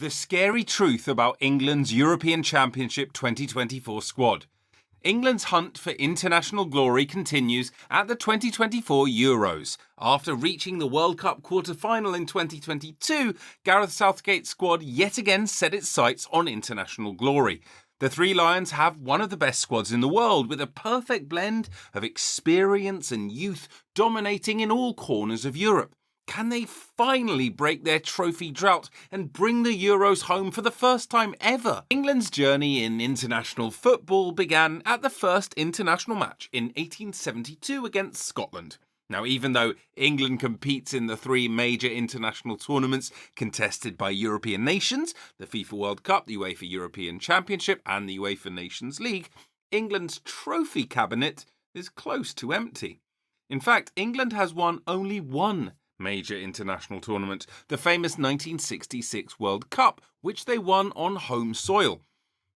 The scary truth about England's European Championship 2024 squad. England's hunt for international glory continues at the 2024 Euros. After reaching the World Cup quarter-final in 2022, Gareth Southgate's squad yet again set its sights on international glory. The Three Lions have one of the best squads in the world, with a perfect blend of experience and youth dominating in all corners of Europe. Can they finally break their trophy drought and bring the Euros home for the first time ever? England's journey in international football began at the first international match in 1872 against Scotland. Now, even though England competes in the three major international tournaments contested by European nations, the FIFA World Cup, the UEFA European Championship and the UEFA Nations League, England's trophy cabinet is close to empty. In fact, England has won only one major international tournament, the famous 1966 World Cup, which they won on home soil.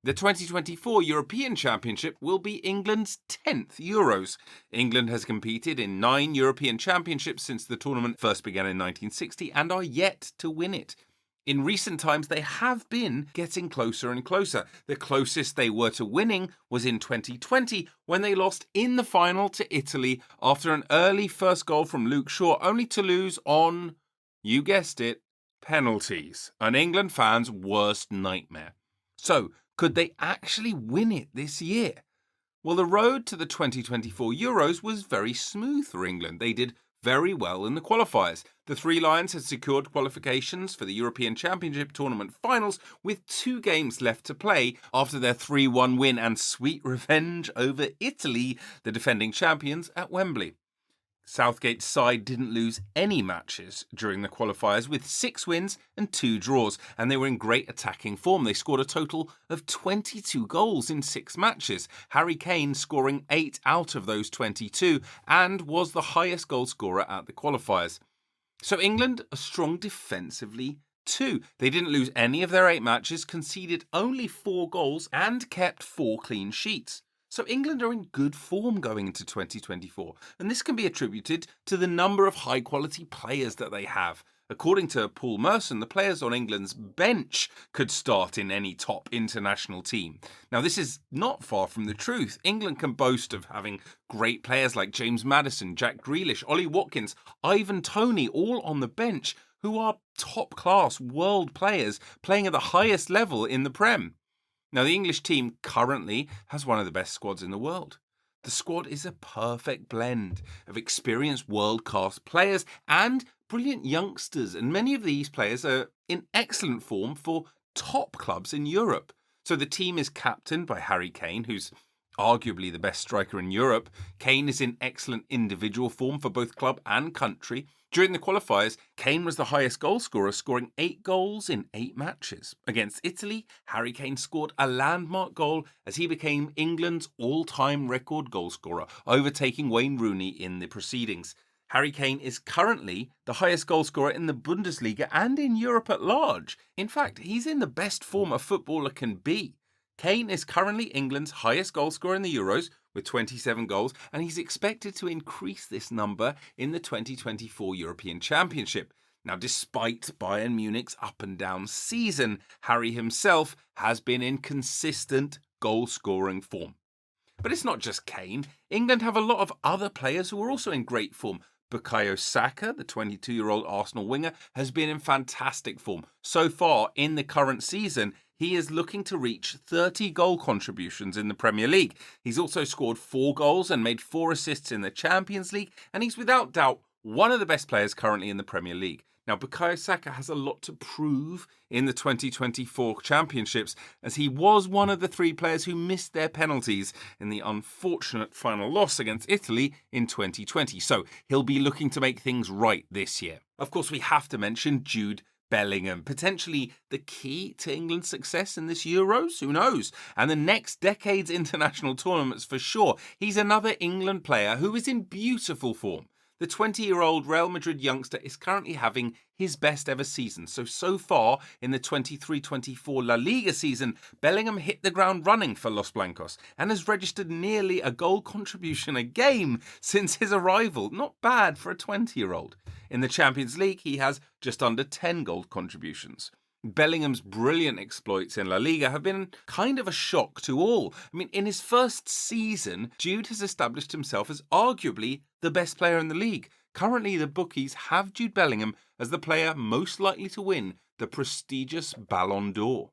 The 2024 European Championship will be England's 10th Euros. England has competed in 9 European Championships since the tournament first began in 1960 and are yet to win it. In recent times, they have been getting closer and closer. The closest they were to winning was in 2020, when they lost in the final to Italy after an early first goal from Luke Shaw, only to lose on, you guessed it, penalties. An England fan's worst nightmare. So, could they actually win it this year? Well, the road to the 2024 Euros was very smooth for England. They did very well in the qualifiers. The Three Lions had secured qualifications for the European Championship tournament finals with 2 games left to play after their 3-1 win and sweet revenge over Italy, the defending champions, at Wembley. Southgate's side didn't lose any matches during the qualifiers, with 6 wins and 2 draws, and they were in great attacking form. They scored a total of 22 goals in 6 matches, Harry Kane scoring 8 out of those 22 and was the highest goal scorer at the qualifiers. So England are strong defensively too. They didn't lose any of their 8 matches, conceded only 4 goals and kept 4 clean sheets. So England are in good form going into 2024, and this can be attributed to the number of high-quality players that they have. According to Paul Merson, the players on England's bench could start in any top international team. Now, this is not far from the truth. England can boast of having great players like James Maddison, Jack Grealish, Ollie Watkins, Ivan Toney, all on the bench, who are top-class world players playing at the highest level in the Prem. Now, the English team currently has one of the best squads in the world. The squad is a perfect blend of experienced world-class players and brilliant youngsters, and many of these players are in excellent form for top clubs in Europe. So the team is captained by Harry Kane, who's arguably the best striker in Europe. Kane is in excellent individual form for both club and country. During the qualifiers, Kane was the highest goal scorer, scoring 8 goals in 8 matches. Against Italy, Harry Kane scored a landmark goal as he became England's all-time record goal scorer, overtaking Wayne Rooney in the proceedings. Harry Kane is currently the highest goal scorer in the Bundesliga and in Europe at large. In fact, he's in the best form a footballer can be. Kane is currently England's highest goal scorer in the Euros with 27 goals, and he's expected to increase this number in the 2024 European Championship. Now, despite Bayern Munich's up and down season, Harry himself has been in consistent goal-scoring form. But it's not just Kane. England have a lot of other players who are also in great form. Bukayo Saka, the 22-year-old Arsenal winger, has been in fantastic form. So far, in the current season, he is looking to reach 30 goal contributions in the Premier League. He's also scored 4 goals and made 4 assists in the Champions League, and he's without doubt one of the best players currently in the Premier League. Now, Bukayo Saka has a lot to prove in the 2024 Championships, as he was one of the 3 players who missed their penalties in the unfortunate final loss against Italy in 2020. So he'll be looking to make things right this year. Of course, we have to mention Jude Bellingham, potentially the key to England's success in this Euros, who knows? And the next decade's international tournaments for sure. He's another England player who is in beautiful form. The 20-year-old Real Madrid youngster is currently having his best ever season. So far in the 23-24 La Liga season, Bellingham hit the ground running for Los Blancos and has registered nearly a goal contribution a game since his arrival. Not bad for a 20-year-old. In the Champions League, he has just under 10 goal contributions. Bellingham's brilliant exploits in La Liga have been kind of a shock to all. I mean, in his first season, Jude has established himself as arguably the best player in the league. Currently, the bookies have Jude Bellingham as the player most likely to win the prestigious Ballon d'Or.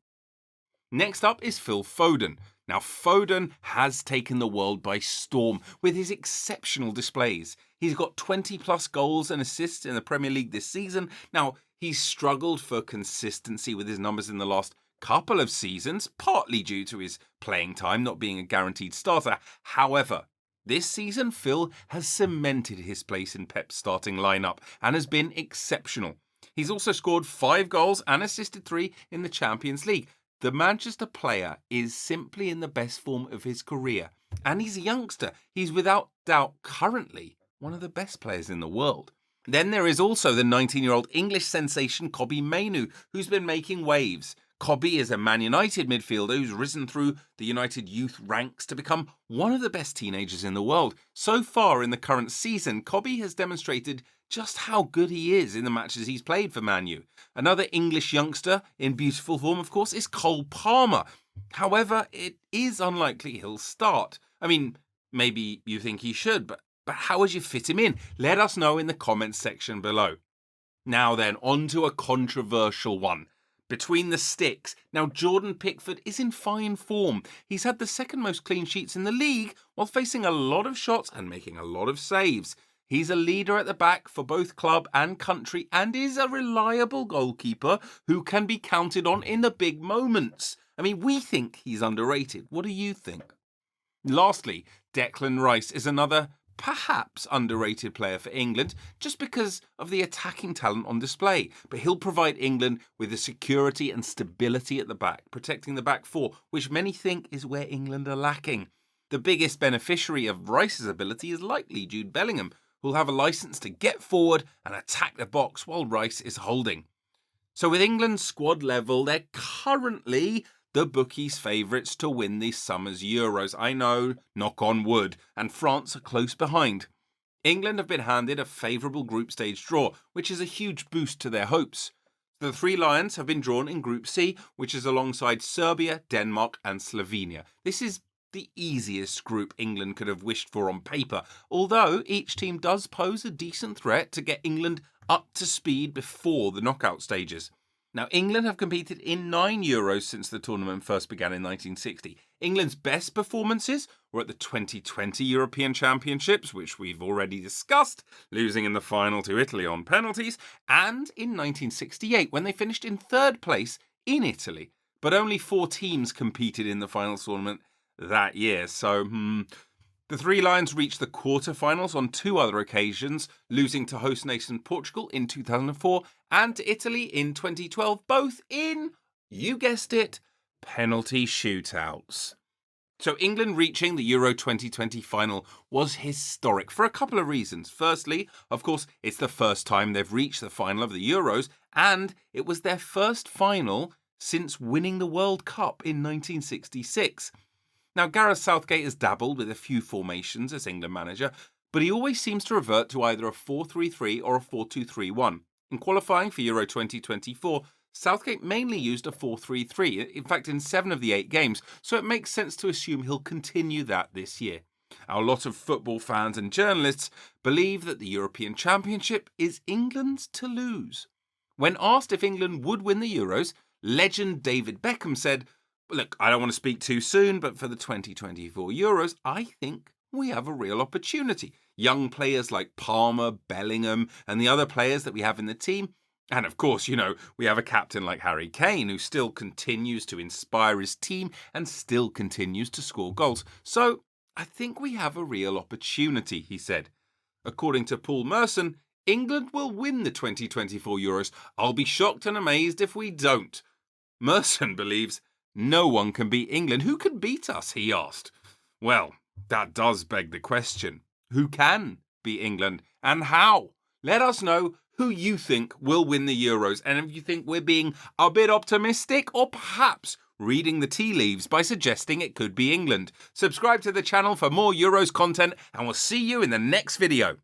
Next up is Phil Foden. Now, Foden has taken the world by storm with his exceptional displays. He's got 20 plus goals and assists in the Premier League this season. Now, he's struggled for consistency with his numbers in the last couple of seasons, partly due to his playing time not being a guaranteed starter. However, this season, Phil has cemented his place in Pep's starting lineup and has been exceptional. He's also scored 5 goals and assisted 3 in the Champions League. The Manchester player is simply in the best form of his career, and he's a youngster. He's without doubt currently one of the best players in the world. Then there is also the 19-year-old English sensation Kobbie Mainoo, who's been making waves. Kobbie is a Man United midfielder who's risen through the United youth ranks to become one of the best teenagers in the world. So far in the current season, Kobbie has demonstrated just how good he is in the matches he's played for Man U. Another English youngster in beautiful form, of course, is Cole Palmer. However, it is unlikely he'll start. I mean, maybe you think he should, but how would you fit him in? Let us know in the comments section below. Now then, on to a controversial one. Between the sticks. Now, Jordan Pickford is in fine form. He's had the second most clean sheets in the league while facing a lot of shots and making a lot of saves. He's a leader at the back for both club and country and is a reliable goalkeeper who can be counted on in the big moments. I mean, we think he's underrated. What do you think? Lastly, Declan Rice is another perhaps underrated player for England just because of the attacking talent on display. But he'll provide England with the security and stability at the back, protecting the back four, which many think is where England are lacking. The biggest beneficiary of Rice's ability is likely Jude Bellingham, who'll have a licence to get forward and attack the box while Rice is holding. So with England's squad level, they're currently the bookies' favourites to win this summer's Euros. I know, knock on wood, and France are close behind. England have been handed a favourable group stage draw, which is a huge boost to their hopes. The Three Lions have been drawn in Group C, which is alongside Serbia, Denmark and Slovenia. This is the easiest group England could have wished for on paper, although each team does pose a decent threat to get England up to speed before the knockout stages. Now, England have competed in 9 Euros since the tournament first began in 1960. England's best performances were at the 2020 European Championships, which we've already discussed, losing in the final to Italy on penalties, and in 1968 when they finished in 3rd place in Italy. But only 4 teams competed in the final tournament that year, so The Three Lions reached the quarter-finals on 2 other occasions, losing to host nation Portugal in 2004 and to Italy in 2012, both in, you guessed it, penalty shootouts. So England reaching the Euro 2020 final was historic for a couple of reasons. Firstly, of course, it's the first time they've reached the final of the Euros, and it was their first final since winning the World Cup in 1966. Now, Gareth Southgate has dabbled with a few formations as England manager, but he always seems to revert to either a 4-3-3 or a 4-2-3-1. In qualifying for Euro 2024, Southgate mainly used a 4-3-3, in fact in 7 of the 8 games, so it makes sense to assume he'll continue that this year. A lot of football fans and journalists believe that the European Championship is England's to lose. When asked if England would win the Euros, legend David Beckham said, "Look, I don't want to speak too soon, but for the 2024 Euros, I think we have a real opportunity. Young players like Palmer, Bellingham, and the other players that we have in the team. And of course, we have a captain like Harry Kane who still continues to inspire his team and still continues to score goals. So I think we have a real opportunity," he said. According to Paul Merson, England will win the 2024 Euros. I'll be shocked and amazed if we don't. Merson believes no one can beat England. Who can beat us, he asked. Well, that does beg the question. Who can beat England and how? Let us know who you think will win the Euros and if you think we're being a bit optimistic or perhaps reading the tea leaves by suggesting it could be England. Subscribe to the channel for more Euros content and we'll see you in the next video.